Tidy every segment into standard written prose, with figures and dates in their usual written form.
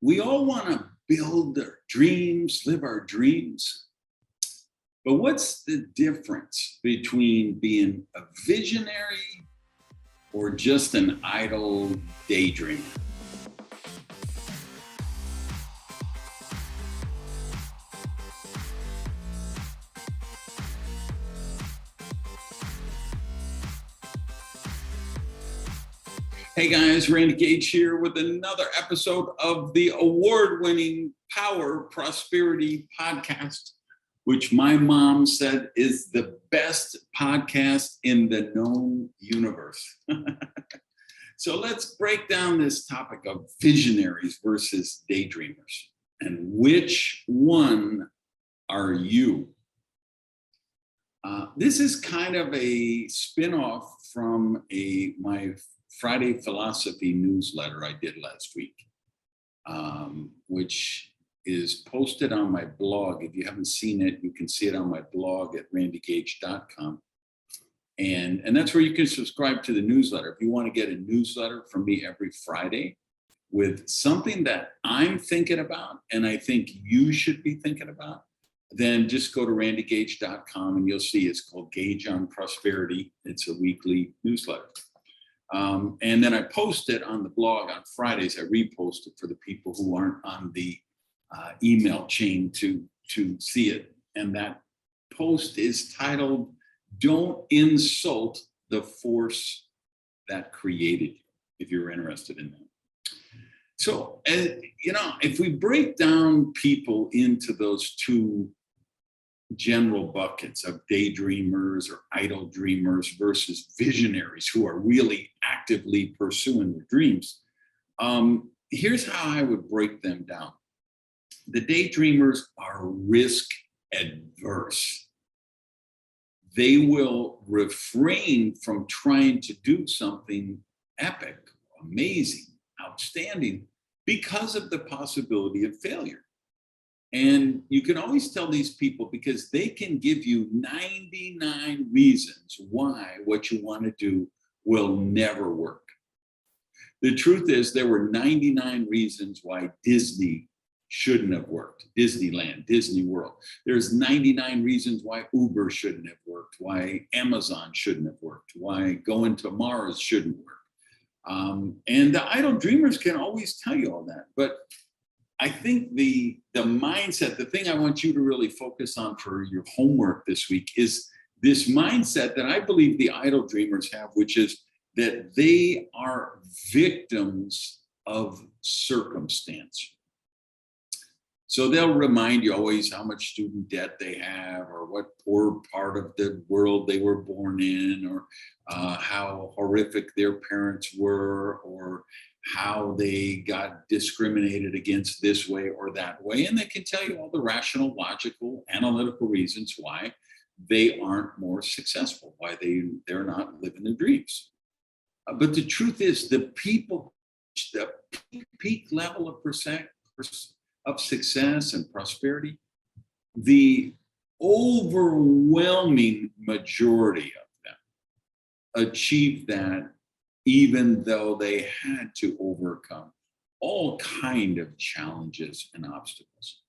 We all want to build our dreams, live our dreams. But what's the difference between being a visionary or just an idle daydreamer? Hey guys, Randy Gage here with another episode of the award-winning Power Prosperity Podcast, which my mom said is the best podcast in the known universe. So let's break down this topic of visionaries versus daydreamers. And which one are you? This is kind of a spin-off from my Friday Philosophy newsletter I did last week, which is posted on my blog. If you haven't seen it, you can see it on my blog at randygage.com. And that's where you can subscribe to the newsletter. If you want to get a newsletter from me every Friday with something that I'm thinking about and I think you should be thinking about, then just go to randygage.com and you'll see it's called Gage on Prosperity. It's a weekly newsletter. And then I post it on the blog on Fridays. I repost it for the people who aren't on the email chain to see it. And that post is titled, "Don't Insult the Force That Created You," if you're interested in that. So, if we break down people into those two general buckets of daydreamers or idle dreamers versus visionaries who are really actively pursuing their dreams, here's how I would break them down. The daydreamers are risk adverse. They will refrain from trying to do something epic, amazing, outstanding because of the possibility of failure. And you can always tell these people because they can give you 99 reasons why what you want to do will never work. The truth is, there were 99 reasons why Disney shouldn't have worked. Disneyland, Disney World. There's 99 reasons why Uber shouldn't have worked, why Amazon shouldn't have worked, why going to Mars shouldn't work. And the idle dreamers can always tell you all that. But I think the mindset, the thing I want you to really focus on for your homework this week is this mindset that I believe the idle dreamers have, which is that they are victims of circumstance. So they'll remind you always how much student debt they have or what poor part of the world they were born in or how horrific their parents were or how they got discriminated against this way or that way. And they can tell you all the rational, logical, analytical reasons why they aren't more successful, why they're not living their dreams. But the truth is the people, the peak level of success and prosperity, the overwhelming majority of them achieve that even though they had to overcome all kind of challenges and obstacles.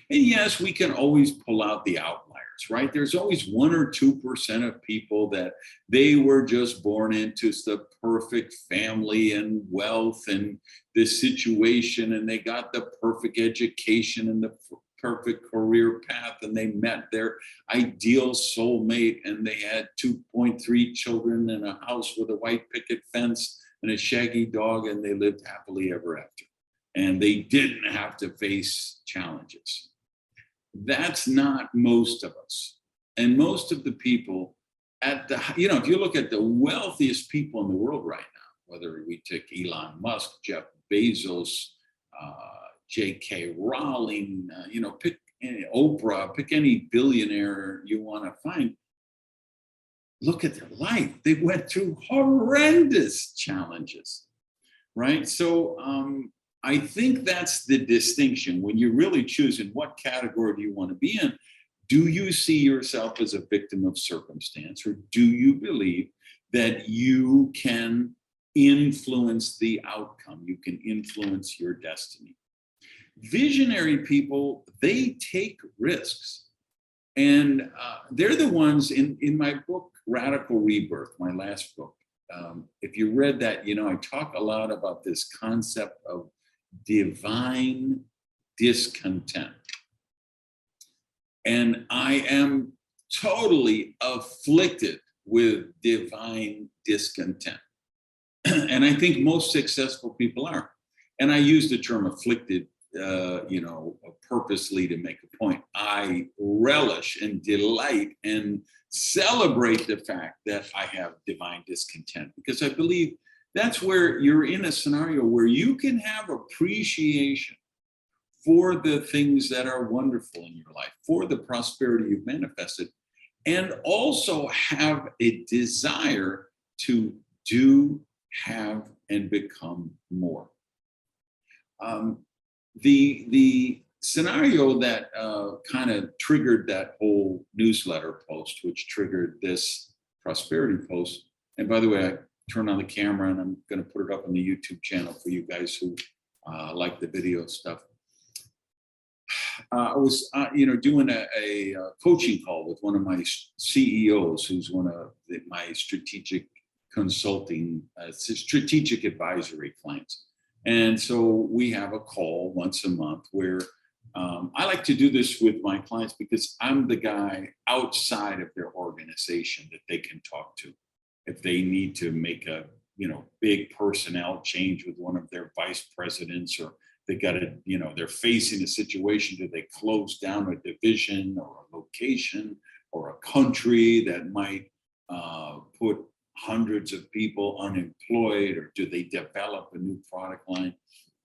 And yes, we can always pull out the outliers, right? There's always 1 or 2% of people that they were just born into the perfect family and wealth and this situation, and they got the perfect education and the perfect career path, and they met their ideal soulmate, and they had 2.3 children and a house with a white picket fence and a shaggy dog, and they lived happily ever after. And they didn't have to face challenges. That's not most of us. And most of the people if you look at the wealthiest people in the world right now, whether we take Elon Musk, Jeff Bezos, J.K. Rowling, pick Oprah, pick any billionaire you want to find. Look at their life. They went through horrendous challenges, right? So I think that's the distinction. When you're really choosing what category do you want to be in, do you see yourself as a victim of circumstance, or do you believe that you can influence the outcome? You can influence your destiny. Visionary people, they take risks. And they're the ones in my book, Radical Rebirth, my last book. If you read that, you know, I talk a lot about this concept of divine discontent. And I am totally afflicted with divine discontent. And I think most successful people are. And I use the term afflicted, you know, purposely to make a point. I relish and delight and celebrate the fact that I have divine discontent, because I believe that's where you're in a scenario where you can have appreciation for the things that are wonderful in your life, for the prosperity you've manifested, and also have a desire to do, have, and become more. The scenario that kind of triggered that whole newsletter post, which triggered this prosperity post, and by the way, I turned on the camera and I'm going to put it up on the YouTube channel for you guys who like the video stuff. I was, you know, doing a coaching call with one of my CEOs, who's one of my strategic consulting, strategic advisory clients. And so we have a call once a month where I like to do this with my clients because I'm the guy outside of their organization that they can talk to if they need to make a, you know, big personnel change with one of their vice presidents, or they got to, you know, they're facing a situation. Do they close down a division or a location or a country that might put hundreds of people unemployed, or do they develop a new product line?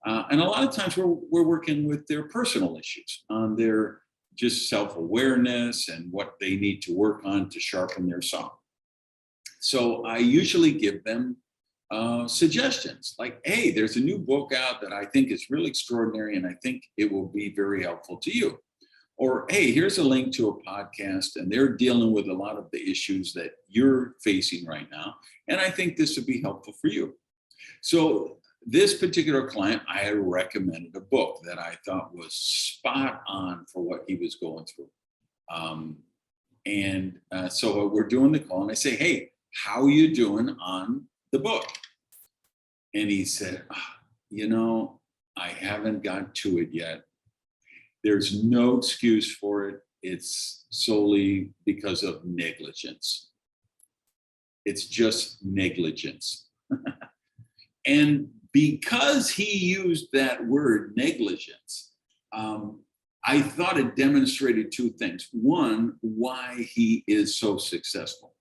And a lot of times we're working with their personal issues, on their just self-awareness and what they need to work on to sharpen their saw. So I usually give them suggestions like, hey, there's a new book out that I think is really extraordinary and I think it will be very helpful to you. Or, hey, here's a link to a podcast and they're dealing with a lot of the issues that you're facing right now, and I think this would be helpful for you. So this particular client, I had recommended a book that I thought was spot on for what he was going through. So we're doing the call and I say, hey, how are you doing on the book? And he said, you know, I haven't got to it yet. There's no excuse for it. It's solely because of negligence. It's just negligence. And because he used that word negligence, I thought it demonstrated two things. One, why he is so successful.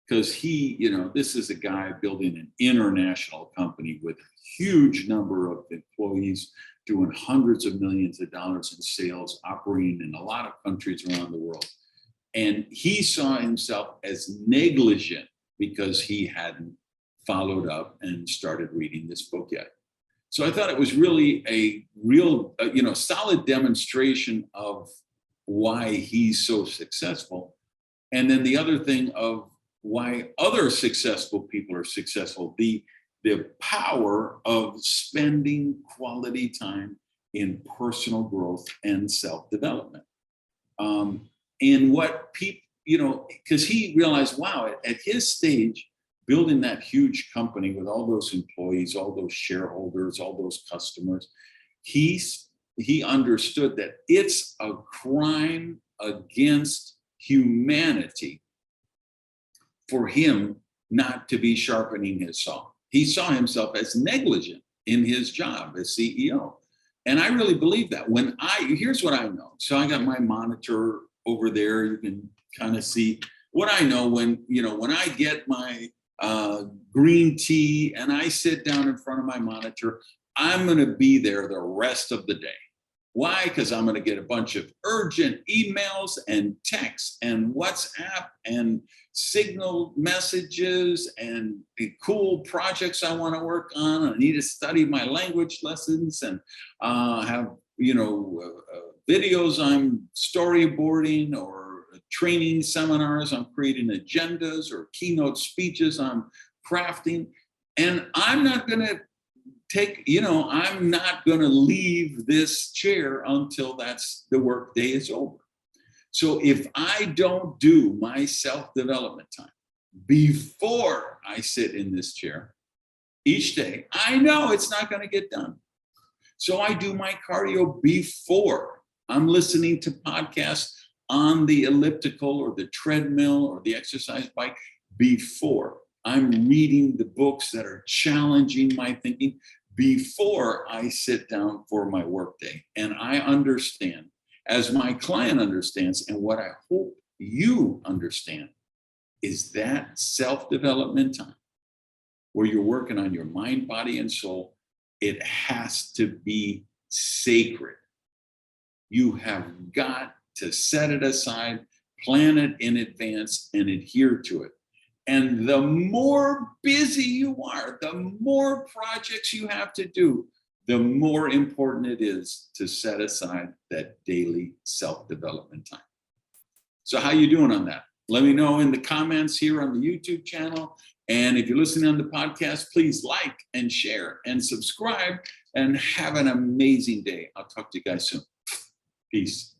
Because he, you know, this is a guy building an international company with a huge number of employees, doing hundreds of millions of dollars in sales, operating in a lot of countries around the world. And he saw himself as negligent because he hadn't followed up and started reading this book yet. So I thought it was really a real, you know, solid demonstration of why he's so successful. And then the other thing of why other successful people are successful, the power of spending quality time in personal growth and self-development. And what people, you know, because he realized, wow, at his stage, building that huge company with all those employees, all those shareholders, all those customers, he understood that it's a crime against humanity for him not to be sharpening his saw. He saw himself as negligent in his job as CEO. And I really believe that. Here's what I know. So I got my monitor over there. You can kind of see what I know when I get my green tea and I sit down in front of my monitor, I'm going to be there the rest of the day. Why? Because I'm going to get a bunch of urgent emails and texts and WhatsApp and Signal messages and cool projects I want to work on. I need to study my language lessons and have, videos I'm storyboarding, or training seminars I'm creating, agendas or keynote speeches I'm crafting. And I'm not going to I'm not going to leave this chair until the work day is over. So if I don't do my self-development time before I sit in this chair each day, I know it's not going to get done. So I do my cardio before. I'm listening to podcasts on the elliptical or the treadmill or the exercise bike before. I'm reading the books that are challenging my thinking before I sit down for my workday. And I understand, as my client understands, and what I hope you understand, is that self-development time where you're working on your mind, body, and soul. It has to be sacred. You have got to set it aside, plan it in advance, and adhere to it. And the more busy you are, the more projects you have to do, the more important it is to set aside that daily self-development time. So how you doing on that? Let me know in the comments here on the YouTube channel. And if you're listening on the podcast, please like and share and subscribe, and have an amazing day. I'll talk to you guys soon. Peace.